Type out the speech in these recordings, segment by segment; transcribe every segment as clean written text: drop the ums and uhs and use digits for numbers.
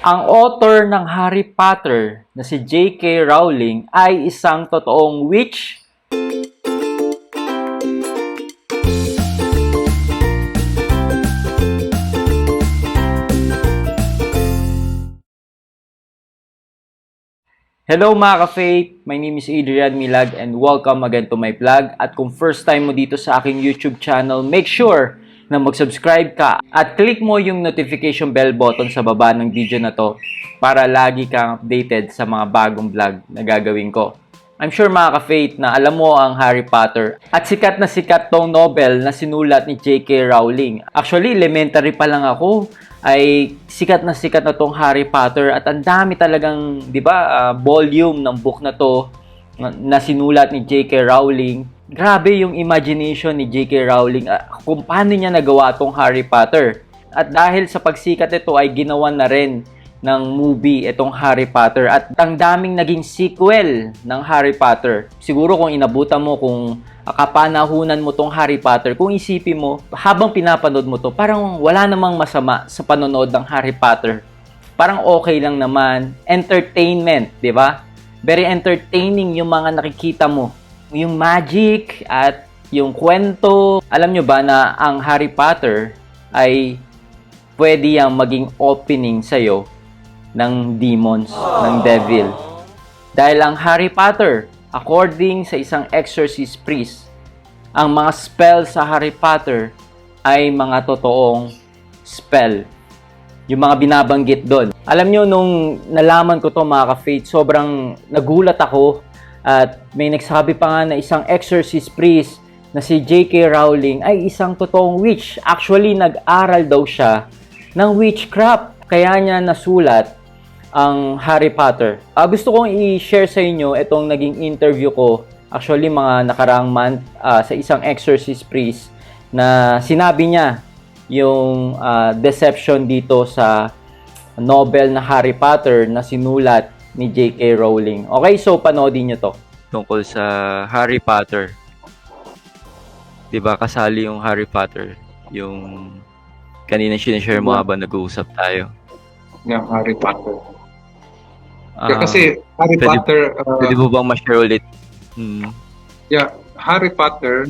Ang author ng Harry Potter na si J.K. Rowling ay isang totoong witch. Hello mga ka-faith! My name is Adrian Milag and welcome again to my vlog. At kung first time mo dito sa aking YouTube channel, make sure na mag-subscribe ka at click mo yung notification bell button sa baba ng video na to para lagi kang updated sa mga bagong vlog na gagawin ko. I'm sure mga ka-faith na alam mo ang Harry Potter at sikat na sikat tong novel na sinulat ni J.K. Rowling. Actually, elementary pa lang ako ay sikat na tong Harry Potter at ang dami talagang, 'di ba, volume ng book na to na sinulat ni J.K. Rowling. Grabe yung imagination ni J.K. Rowling kung paano niya nagawa tong Harry Potter. At dahil sa pagsikat ito ay ginawa na rin ng movie itong Harry Potter at ang daming naging sequel ng Harry Potter. Siguro kung inabutan mo, kung kapanahunan mo tong Harry Potter, kung isipin mo, habang pinapanood mo to, parang wala namang masama sa panonood ng Harry Potter. Parang okay lang naman. Entertainment, di ba? Very entertaining yung mga nakikita mo. Yung magic at yung kwento. Alam nyo ba na ang Harry Potter ay pwede yung maging opening sa'yo ng demons, ng devil. Dahil ang Harry Potter, according sa isang exorcist priest, ang mga spell sa Harry Potter ay mga totoong spell. Yung mga binabanggit doon. Alam nyo, nung nalaman ko to mga ka-faith, sobrang nagulat ako at may nagsabi pa nga na isang exorcist priest na si J.K. Rowling ay isang totoong witch. Actually, nag-aral daw siya ng witchcraft. Kaya niya nasulat ang Harry Potter. Gusto kong i-share sa inyo itong naging interview ko, actually mga nakaraang month, sa isang exorcist priest na sinabi niya yung deception dito sa novel na Harry Potter na sinulat ni J.K. Rowling. Okay, so panoodin nyo to. Tungkol sa Harry Potter. Diba kasali yung Harry Potter? Yung kanina sinishare mo habang nag-uusap tayo. Yung Harry Potter. Kasi Harry Potter... pwede mo bang ma-share ulit? Yeah, Harry Potter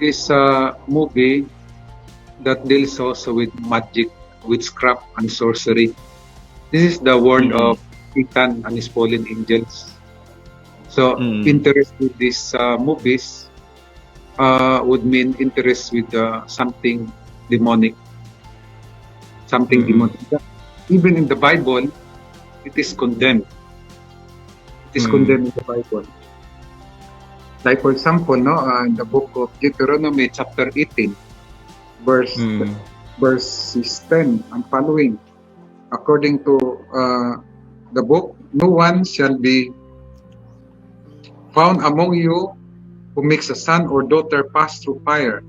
is a movie that deals also with magic, witchcraft, and sorcery. This is the world of Satan and his fallen angels. So, interest with these movies would mean interest with something demonic. Something demonic. Even in the Bible, it is condemned. It is condemned in the Bible. Like for example, in the book of Deuteronomy chapter 18, verses 10 and following. According to the book, no one shall be found among you who makes a son or daughter pass through fire,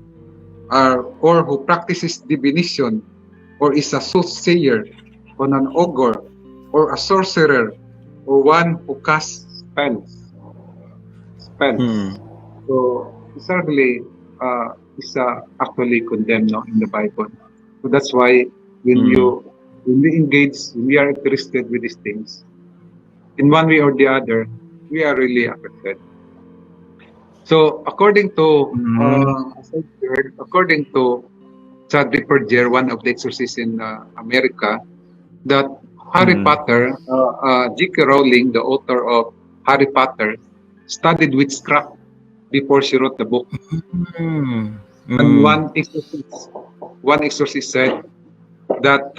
or who practices divination, or is a soothsayer, or an ogre, or a sorcerer, or one who casts spells. So, certainly, is actually condemned in the Bible. So that's why when we engage, when we are interested with these things, in one way or the other, we are really affected. So, according to Chadwick Perger, one of the exorcists in America, that Harry Potter, J.K. Rowling, the author of Harry Potter, studied witchcraft before she wrote the book. And one exorcist said that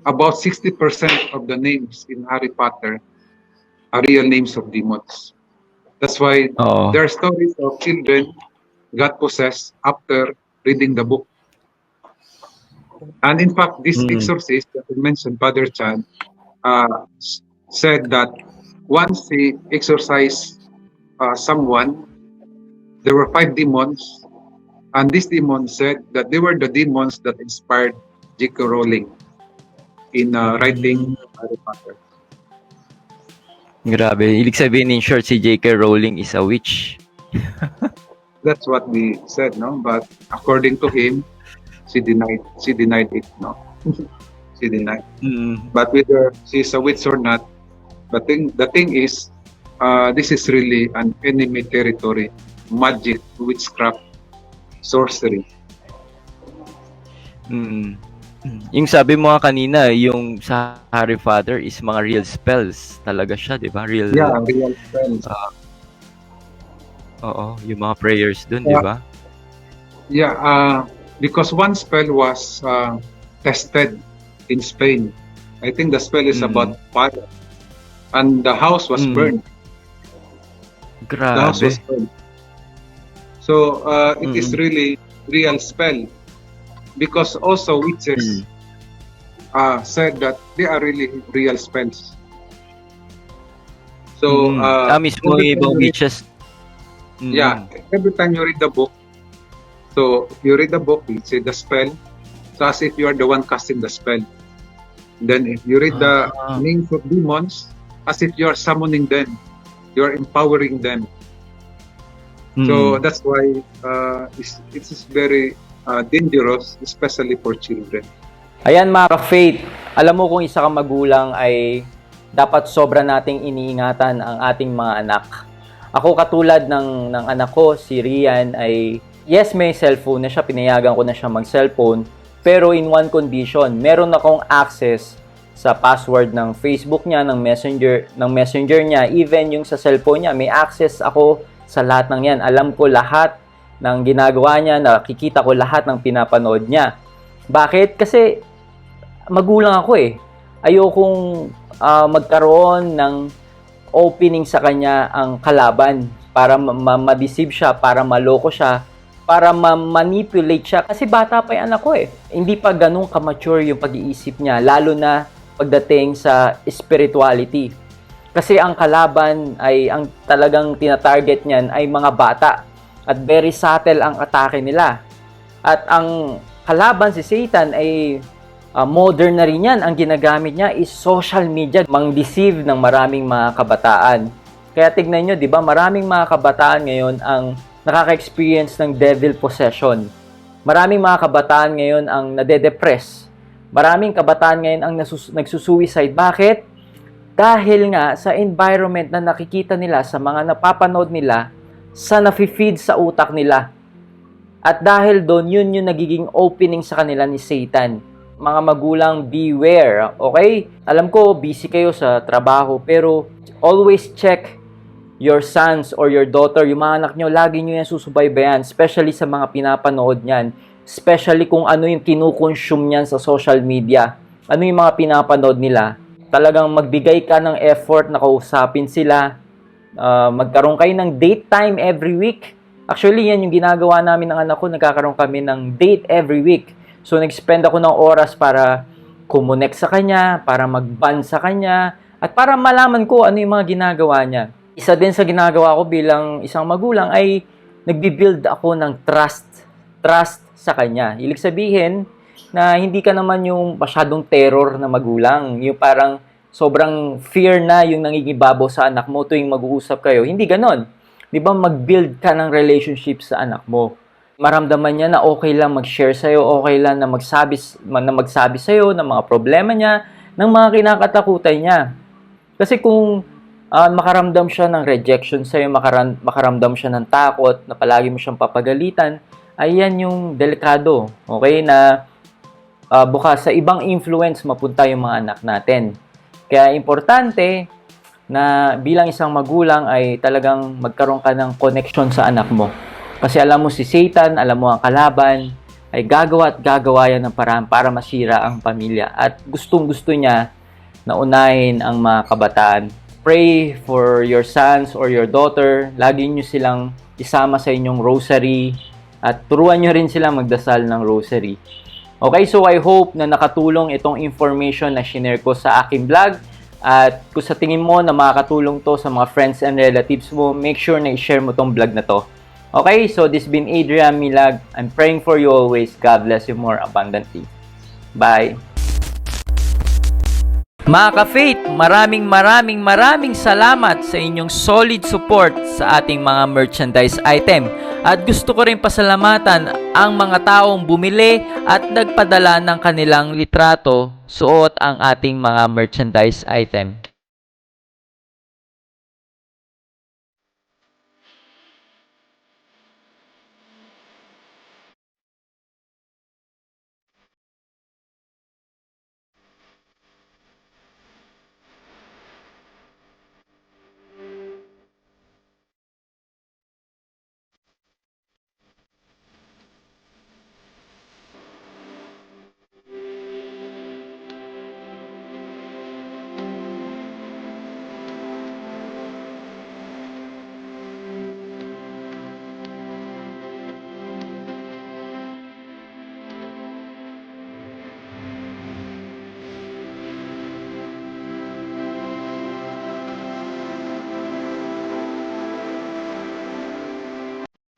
about 60% of the names in Harry Potter are real names of demons. That's why there are stories of children got possessed after reading the book. And in fact, this exorcist that I mentioned, Father Chan, said that once he exorcised someone, there were 5 demons, and these demons said that they were the demons that inspired J.K. Rowling in writing Harry Potter. Grabe. Ibig sabihin, in short, si J.K. Rowling is a witch. That's what we said, no? But according to him, she denied it, no? she denied. Mm. But whether she's a witch or not, the thing is, this is really an enemy territory, magic, witchcraft, sorcery. Mm. Yung sabi mo nga kanina, yung sa Harry Father is mga real spells talaga siya, di ba? Real, Yeah, real spells. oo, yung mga prayers dun, di ba? Yeah, because one spell was tested in Spain. I think the spell is about fire, and the house was burned. The house Grabe. was burned. So it is really real spell, because also witches said that they are really real spells. So Mismo every yung ibang time you read- witches. yeah, every time you read the book, so you read the book, you say the spell, so as if you are the one casting the spell. Then if you read the names of demons, as if you are summoning them, you are empowering them. So that's why it is very dangerous, especially for children. Ayan mga ka-faith, alam mo kung isa kang magulang ay dapat sobra nating iniingatan ang ating mga anak. Ako katulad ng anak ko, si Rian, ay yes, may cellphone na siya, pinayagan ko na siya mag-cellphone, pero in one condition, meron akong access sa password ng Facebook niya, ng Messenger niya, even yung sa cellphone niya, may access ako sa lahat ng yan. Alam ko lahat ng ginagawa niya, nakikita ko lahat ng pinapanood niya. Bakit? Kasi magulang ako eh. Ayokong magkaroon ng opening sa kanya ang kalaban para ma-deceive siya, para maloko siya, para ma-manipulate siya. Kasi bata pa yung anak ko eh. Hindi pa ganun ka-mature yung pag-iisip niya, lalo na pagdating sa spirituality. Kasi ang kalaban ay, ang talagang tinatarget niyan ay mga bata. At very subtle ang atake nila. At ang kalaban si Satan ay modern na rin yan. Ang ginagamit niya is social media. Mang-deceive ng maraming mga kabataan. Kaya tignan nyo, di ba, maraming mga kabataan ngayon ang nakaka-experience ng devil possession. Maraming mga kabataan ngayon ang nade-depress. Maraming kabataan ngayon ang nagsusuicide. Bakit? Dahil nga sa environment na nakikita nila, sa mga napapanood nila, sa nafi-feed sa utak nila. At dahil doon, yun yung nagiging opening sa kanila ni Satan. Mga magulang, beware, okay? Alam ko, busy kayo sa trabaho, pero always check your sons or your daughter, yung mga anak nyo, lagi nyo yan susubaybayan, especially sa mga pinapanood nyan, especially kung ano yung kinukonsume nyan sa social media, ano yung mga pinapanood nila. Talagang magbigay ka ng effort na kausapin sila, magkaroon kayo ng date time every week. Actually, yan yung ginagawa namin ng anak ko, nagkakaroon kami ng date every week. So, nag-spend ako ng oras para kumonect sa kanya, para mag-bond sa kanya, at para malaman ko ano yung mga ginagawa niya. Isa din sa ginagawa ko bilang isang magulang ay nagbi-build ako ng trust sa kanya. Ibig sabihin na hindi ka naman yung masyadong terror na magulang, yung parang sobrang fear na yung nangingibabaw sa anak mo tuwing mag-uusap kayo. Hindi ganon. Di ba mag-build ka ng relationship sa anak mo? Maramdaman niya na okay lang mag-share sa'yo, okay lang na magsabi sa'yo ng mga problema niya, ng mga kinakatakutan niya. Kasi kung makaramdam siya ng rejection sa'yo, makaramdam siya ng takot, na palagi mo siyang papagalitan, ayan yung delikado, okay, na bukas sa ibang influence mapunta yung mga anak natin. Kaya importante na bilang isang magulang ay talagang magkaroon ka ng connection sa anak mo. Kasi alam mo si Satan, alam mo ang kalaban, ay gagawa yan ng paraan para masira ang pamilya. At gustong-gusto niya na unahin ang mga kabataan. Pray for your sons or your daughter. Lagi nyo silang isama sa inyong rosary. At turuan nyo rin sila magdasal ng rosary. Okay, so I hope na nakatulong itong information na shinare ko sa aking vlog. At kung sa tingin mo na makakatulong to sa mga friends and relatives mo, make sure na i-share mo tong vlog na to. Okay, so this has been Adrian Milag. I'm praying for you always. God bless you more abundantly. Bye! Mga ka-faith, maraming salamat sa inyong solid support sa ating mga merchandise item. At gusto ko rin pasalamatan ang mga taong bumili at nagpadala ng kanilang litrato suot ang ating mga merchandise item.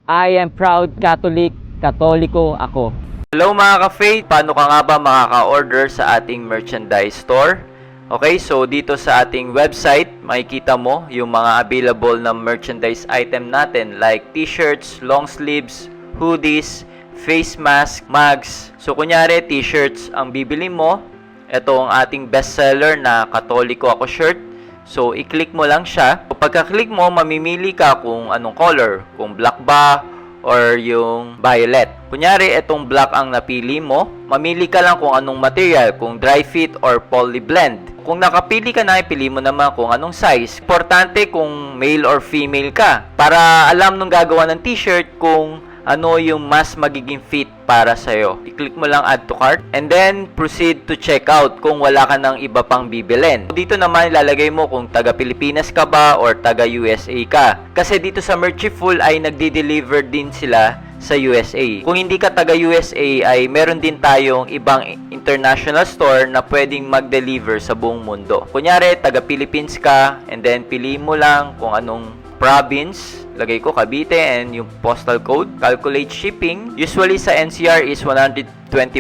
I am proud Catholic, Katoliko ako. Hello mga ka-faith! Paano ka nga ba makaka-order sa ating merchandise store? Okay, so dito sa ating website, makikita mo yung mga available na merchandise item natin like t-shirts, long sleeves, hoodies, face mask, mugs. So kunyari t-shirts ang bibili mo, ito ang ating bestseller na Katoliko ako shirt. So, i-click mo lang siya. Pagka-click mo, mamimili ka kung anong color. Kung black ba or yung violet. Kunyari, itong black ang napili mo. Mamili ka lang kung anong material. Kung dry fit or poly blend. Kung nakapili ka na, ipili mo naman kung anong size. Importante kung male or female ka. Para alam nung gagawa ng t-shirt kung ano yung mas magiging fit para sa'yo. I-click mo lang add to cart and then proceed to check out kung wala ka ng iba pang bibilin. Dito naman ilalagay mo kung taga Pilipinas ka ba or taga USA ka. Kasi dito sa Merchiful ay nagdi-deliver din sila sa USA. Kung hindi ka taga USA ay meron din tayong ibang international store na pwedeng mag-deliver sa buong mundo. Kunyari taga Philippines ka and then piliin mo lang kung anong province, lagay ko Cavite and yung postal code, calculate shipping. Usually sa NCR is 120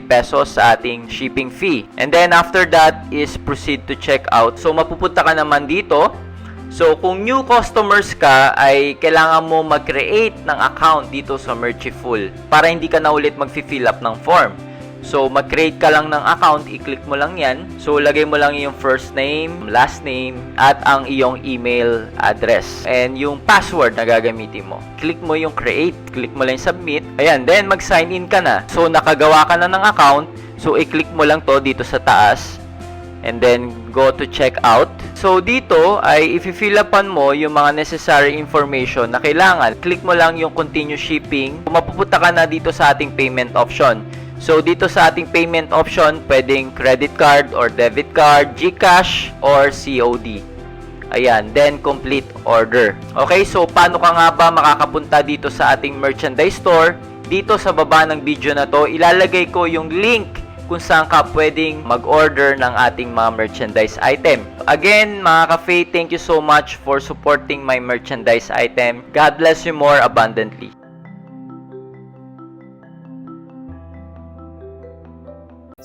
pesos sa ating shipping fee. And then after that is proceed to check out. So mapupunta ka naman dito. So kung new customers ka ay kailangan mo mag-create ng account dito sa Merchiful para hindi ka na ulit mag-fill up ng form. So, mag-create ka lang ng account, i-click mo lang yan. So, lagay mo lang yung first name, last name, at ang iyong email address. And yung password na gagamitin mo. Click mo yung create, click mo lang yung submit. Ayan, then mag-sign in ka na. So, nakagawa ka na ng account. So, i-click mo lang to dito sa taas. And then, go to check out. So, dito ay i-fill upan mo yung mga necessary information na kailangan. Click mo lang yung continue shipping. Mapupunta ka na dito sa ating payment option. So, dito sa ating payment option, pwedeng credit card or debit card, GCash, or COD. Ayan, then complete order. Okay, so paano ka nga ba makakapunta dito sa ating merchandise store? Dito sa baba ng video na to, ilalagay ko yung link kung saan ka pwedeng mag-order ng ating mga merchandise item. Again, mga ka-faith, thank you so much for supporting my merchandise item. God bless you more abundantly.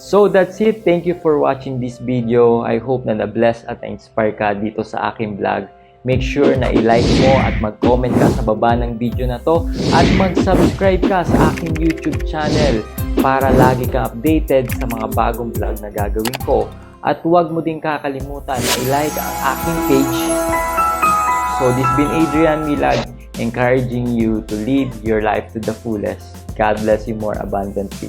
So that's it. Thank you for watching this video. I hope na na-bless at na-inspire ka dito sa aking vlog. Make sure na i-like mo at mag-comment ka sa baba ng video na to at mag-subscribe ka sa aking YouTube channel para lagi kang updated sa mga bagong vlog na gagawin ko. At huwag mo din kakalimutan na i-like ang aking page. So this been Adrian Milag, encouraging you to live your life to the fullest. God bless you more abundantly.